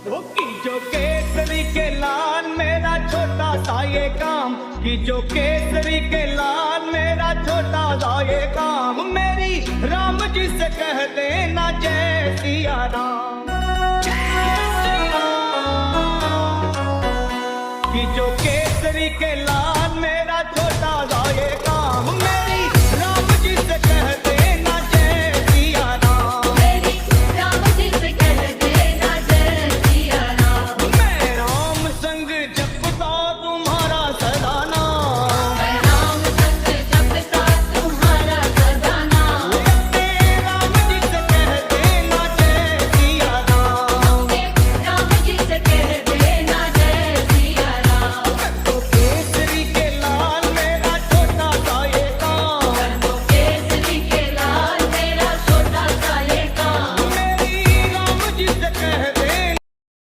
वो की जो केसरी के लाल मेरा छोटा सा ये काम, की जो केसरी के लाल मेरा छोटा सा ये काम, मेरी राम जी से कह देना जय सिया राम। कि जो केसरी के लाल